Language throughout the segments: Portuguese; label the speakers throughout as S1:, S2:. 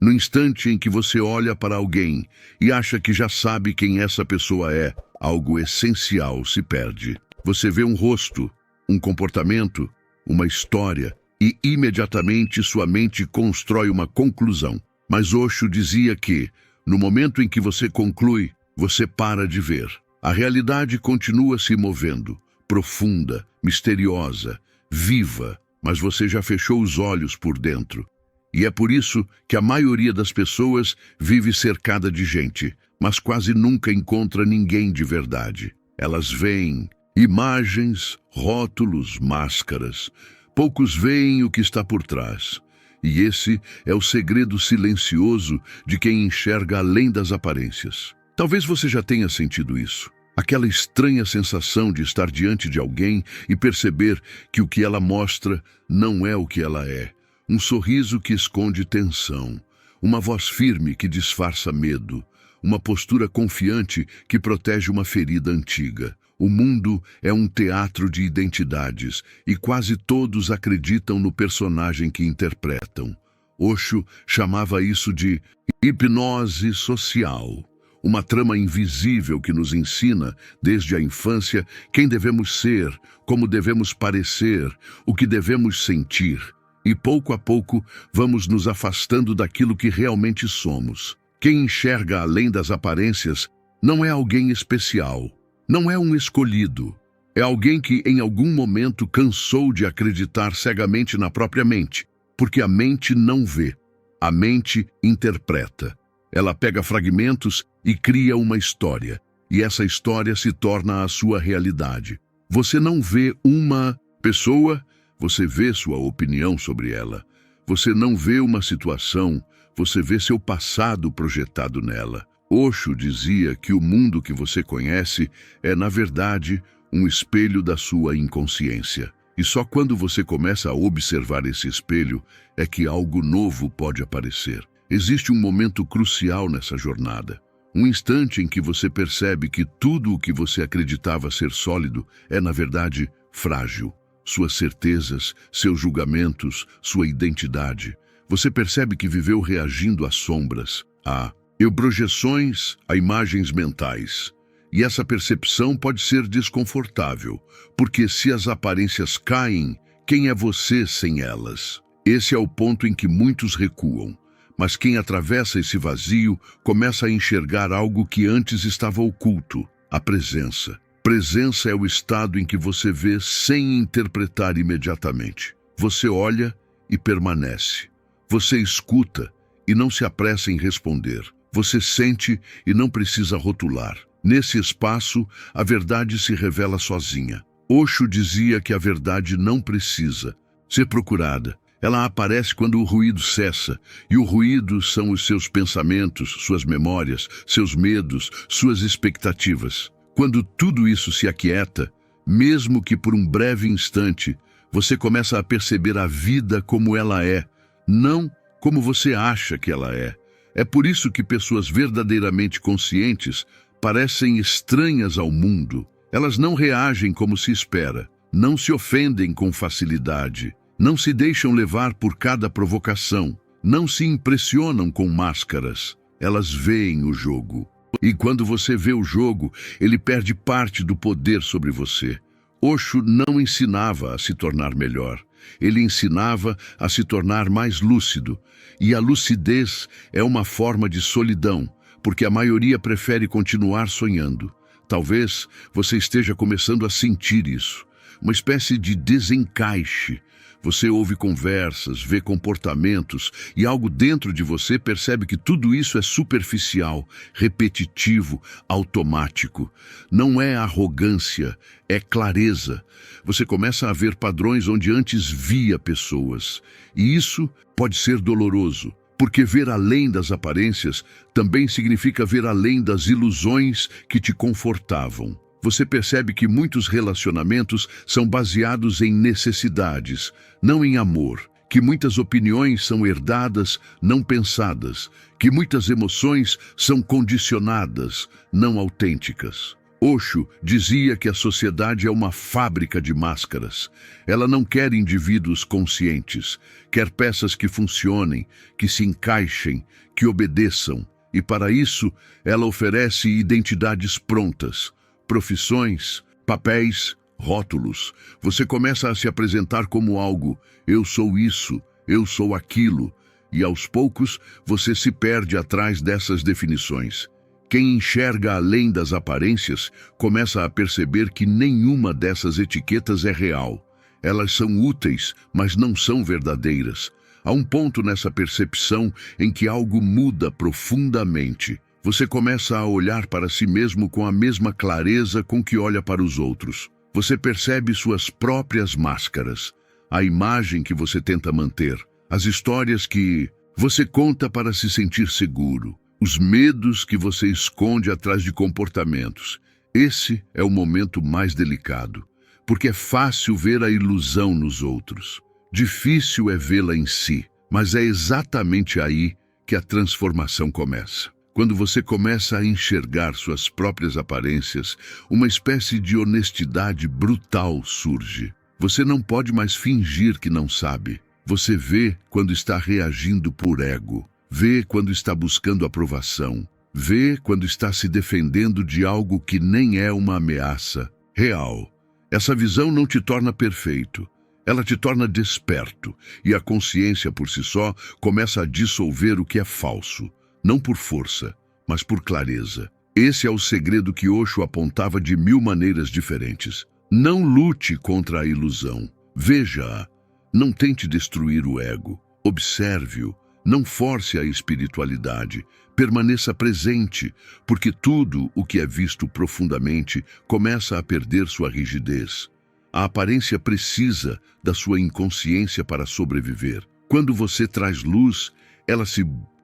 S1: No instante em que você olha para alguém e acha que já sabe quem essa pessoa é, algo essencial se perde. Você vê um rosto, um comportamento, uma história e imediatamente sua mente constrói uma conclusão. Mas Osho dizia que, no momento em que você conclui, você para de ver. A realidade continua se movendo, profunda, misteriosa, viva, mas você já fechou os olhos por dentro. E é por isso que a maioria das pessoas vive cercada de gente, mas quase nunca encontra ninguém de verdade. Elas veem imagens, rótulos, máscaras. Poucos veem o que está por trás. E esse é o segredo silencioso de quem enxerga além das aparências. Talvez você já tenha sentido isso. Aquela estranha sensação de estar diante de alguém e perceber que o que ela mostra não é o que ela é. Um sorriso que esconde tensão, uma voz firme que disfarça medo, uma postura confiante que protege uma ferida antiga. O mundo é um teatro de identidades e quase todos acreditam no personagem que interpretam. Osho chamava isso de hipnose social, uma trama invisível que nos ensina, desde a infância, quem devemos ser, como devemos parecer, o que devemos sentir. E pouco a pouco vamos nos afastando daquilo que realmente somos. Quem enxerga além das aparências não é alguém especial, não é um escolhido. É alguém que em algum momento cansou de acreditar cegamente na própria mente, porque a mente não vê, a mente interpreta. Ela pega fragmentos e cria uma história, e essa história se torna a sua realidade. Você não vê uma pessoa, você vê sua opinião sobre ela. Você não vê uma situação, você vê seu passado projetado nela. Osho dizia que o mundo que você conhece é, na verdade, um espelho da sua inconsciência. E só quando você começa a observar esse espelho é que algo novo pode aparecer. Existe um momento crucial nessa jornada. Um instante em que você percebe que tudo o que você acreditava ser sólido é, na verdade, frágil. Suas certezas, seus julgamentos, sua identidade. Você percebe que viveu reagindo às sombras, a projeções, a imagens mentais. E essa percepção pode ser desconfortável, porque se as aparências caem, quem é você sem elas? Esse é o ponto em que muitos recuam. Mas quem atravessa esse vazio começa a enxergar algo que antes estava oculto, a presença. Presença é o estado em que você vê sem interpretar imediatamente. Você olha e permanece. Você escuta e não se apressa em responder. Você sente e não precisa rotular. Nesse espaço, a verdade se revela sozinha. Osho dizia que a verdade não precisa ser procurada. Ela aparece quando o ruído cessa, e o ruído são os seus pensamentos, suas memórias, seus medos, suas expectativas. Quando tudo isso se aquieta, mesmo que por um breve instante, você começa a perceber a vida como ela é, não como você acha que ela é. É por isso que pessoas verdadeiramente conscientes parecem estranhas ao mundo. Elas não reagem como se espera, não se ofendem com facilidade, não se deixam levar por cada provocação, não se impressionam com máscaras. Elas veem o jogo. E quando você vê o jogo, ele perde parte do poder sobre você. Osho não ensinava a se tornar melhor. Ele ensinava a se tornar mais lúcido. E a lucidez é uma forma de solidão, porque a maioria prefere continuar sonhando. Talvez você esteja começando a sentir isso. Uma espécie de desencaixe. Você ouve conversas, vê comportamentos e algo dentro de você percebe que tudo isso é superficial, repetitivo, automático. Não é arrogância, é clareza. Você começa a ver padrões onde antes via pessoas. E isso pode ser doloroso, porque ver além das aparências também significa ver além das ilusões que te confortavam. Você percebe que muitos relacionamentos são baseados em necessidades, não em amor, que muitas opiniões são herdadas, não pensadas, que muitas emoções são condicionadas, não autênticas. Osho dizia que a sociedade é uma fábrica de máscaras. Ela não quer indivíduos conscientes, quer peças que funcionem, que se encaixem, que obedeçam. E para isso, ela oferece identidades prontas, profissões, papéis, rótulos. Você começa a se apresentar como algo. Eu sou isso, eu sou aquilo. E aos poucos, você se perde atrás dessas definições. Quem enxerga além das aparências começa a perceber que nenhuma dessas etiquetas é real. Elas são úteis, mas não são verdadeiras. Há um ponto nessa percepção em que algo muda profundamente. Você começa a olhar para si mesmo com a mesma clareza com que olha para os outros. Você percebe suas próprias máscaras, a imagem que você tenta manter, as histórias que você conta para se sentir seguro, os medos que você esconde atrás de comportamentos. Esse é o momento mais delicado, porque é fácil ver a ilusão nos outros. Difícil é vê-la em si, mas é exatamente aí que a transformação começa. Quando você começa a enxergar suas próprias aparências, uma espécie de honestidade brutal surge. Você não pode mais fingir que não sabe. Você vê quando está reagindo por ego. Vê quando está buscando aprovação. Vê quando está se defendendo de algo que nem é uma ameaça real. Essa visão não te torna perfeito. Ela te torna desperto, e a consciência por si só começa a dissolver o que é falso, não por força, mas por clareza. Esse é o segredo que Osho apontava de 1000 maneiras diferentes. Não lute contra a ilusão. Veja-a. Não tente destruir o ego. Observe-o. Não force a espiritualidade, permaneça presente, porque tudo o que é visto profundamente começa a perder sua rigidez. A aparência precisa da sua inconsciência para sobreviver. Quando você traz luz, ela se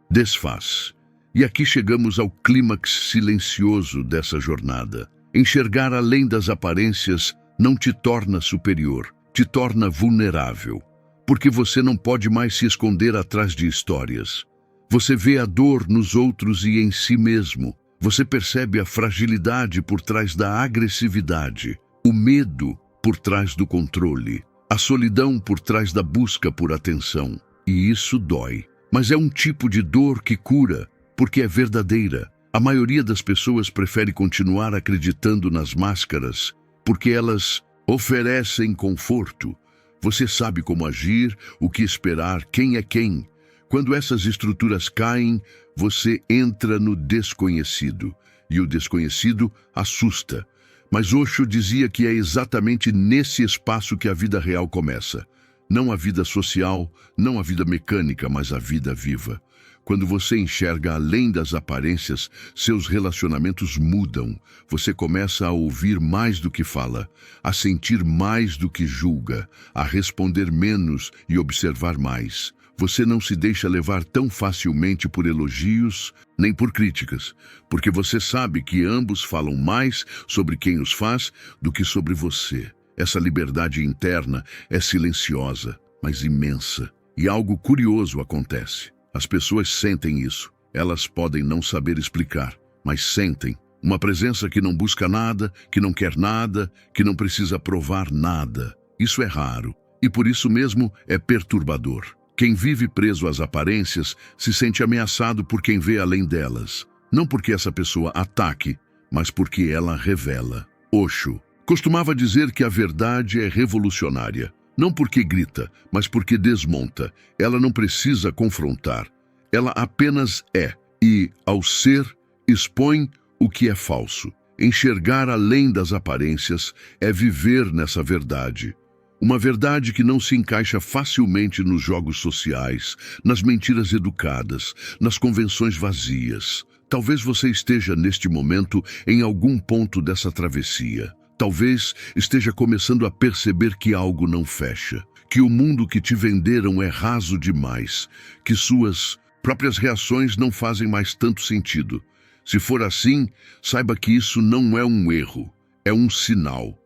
S1: desfaz. E aqui chegamos ao clímax silencioso dessa jornada. Enxergar além das aparências não te torna superior, te torna vulnerável. Porque você não pode mais se esconder atrás de histórias. Você vê a dor nos outros e em si mesmo. Você percebe a fragilidade por trás da agressividade, o medo por trás do controle, a solidão por trás da busca por atenção. E isso dói. Mas é um tipo de dor que cura, porque é verdadeira. A maioria das pessoas prefere continuar acreditando nas máscaras, porque elas oferecem conforto. Você sabe como agir, o que esperar, quem é quem. Quando essas estruturas caem, você entra no desconhecido. E o desconhecido assusta. Mas Osho dizia que é exatamente nesse espaço que a vida real começa. Não a vida social, não a vida mecânica, mas a vida viva. Quando você enxerga além das aparências, seus relacionamentos mudam. Você começa a ouvir mais do que fala, a sentir mais do que julga, a responder menos e observar mais. Você não se deixa levar tão facilmente por elogios, nem por críticas, porque você sabe que ambos falam mais sobre quem os faz do que sobre você. Essa liberdade interna é silenciosa, mas imensa. E algo curioso acontece. As pessoas sentem isso. Elas podem não saber explicar, mas sentem. Uma presença que não busca nada, que não quer nada, que não precisa provar nada. Isso é raro. E por isso mesmo é perturbador. Quem vive preso às aparências se sente ameaçado por quem vê além delas. Não porque essa pessoa ataque, mas porque ela revela. Osho costumava dizer que a verdade é revolucionária. Não porque grita, mas porque desmonta. Ela não precisa confrontar. Ela apenas é. E, ao ser, expõe o que é falso. Enxergar além das aparências é viver nessa verdade. Uma verdade que não se encaixa facilmente nos jogos sociais, nas mentiras educadas, nas convenções vazias. Talvez você esteja neste momento em algum ponto dessa travessia. Talvez esteja começando a perceber que algo não fecha, que o mundo que te venderam é raso demais, que suas próprias reações não fazem mais tanto sentido. Se for assim, saiba que isso não é um erro, é um sinal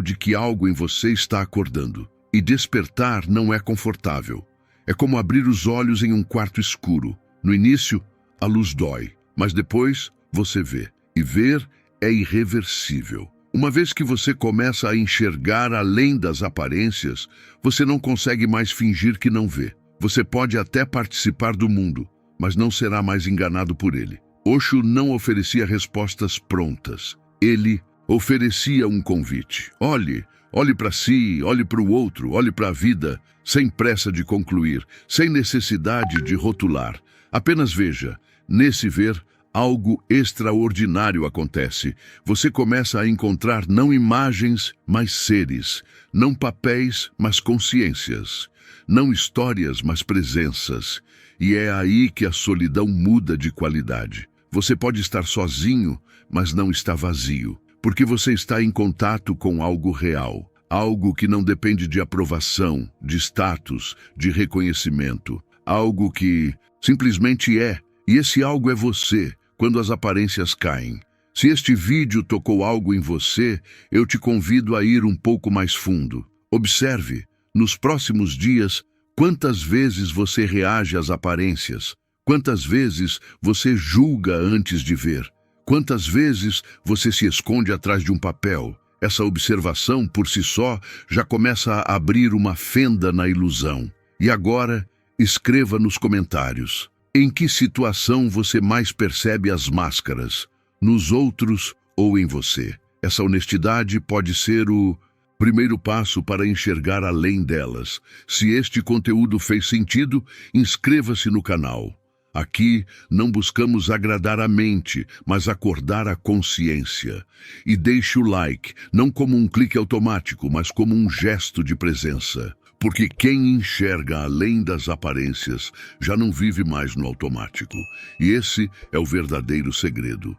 S1: de que algo em você está acordando. E despertar não é confortável. É como abrir os olhos em um quarto escuro. No início, a luz dói, mas depois você vê. E ver é irreversível. Uma vez que você começa a enxergar além das aparências, você não consegue mais fingir que não vê. Você pode até participar do mundo, mas não será mais enganado por ele. Osho não oferecia respostas prontas. Ele oferecia um convite. Olhe para si, olhe para o outro, olhe para a vida, sem pressa de concluir, sem necessidade de rotular. Apenas veja. Nesse ver, algo extraordinário acontece. Você começa a encontrar não imagens, mas seres. Não papéis, mas consciências. Não histórias, mas presenças. E é aí que a solidão muda de qualidade. Você pode estar sozinho, mas não está vazio. Porque você está em contato com algo real. Algo que não depende de aprovação, de status, de reconhecimento. Algo que simplesmente é. E esse algo é você, quando as aparências caem. Se este vídeo tocou algo em você, eu te convido a ir um pouco mais fundo. Observe, nos próximos dias, quantas vezes você reage às aparências, quantas vezes você julga antes de ver, quantas vezes você se esconde atrás de um papel. Essa observação, por si só, já começa a abrir uma fenda na ilusão. E agora, escreva nos comentários. Em que situação você mais percebe as máscaras? Nos outros ou em você? Essa honestidade pode ser o primeiro passo para enxergar além delas. Se este conteúdo fez sentido, inscreva-se no canal. Aqui não buscamos agradar a mente, mas acordar a consciência. E deixe o like, não como um clique automático, mas como um gesto de presença. Porque quem enxerga além das aparências já não vive mais no automático. E esse é o verdadeiro segredo.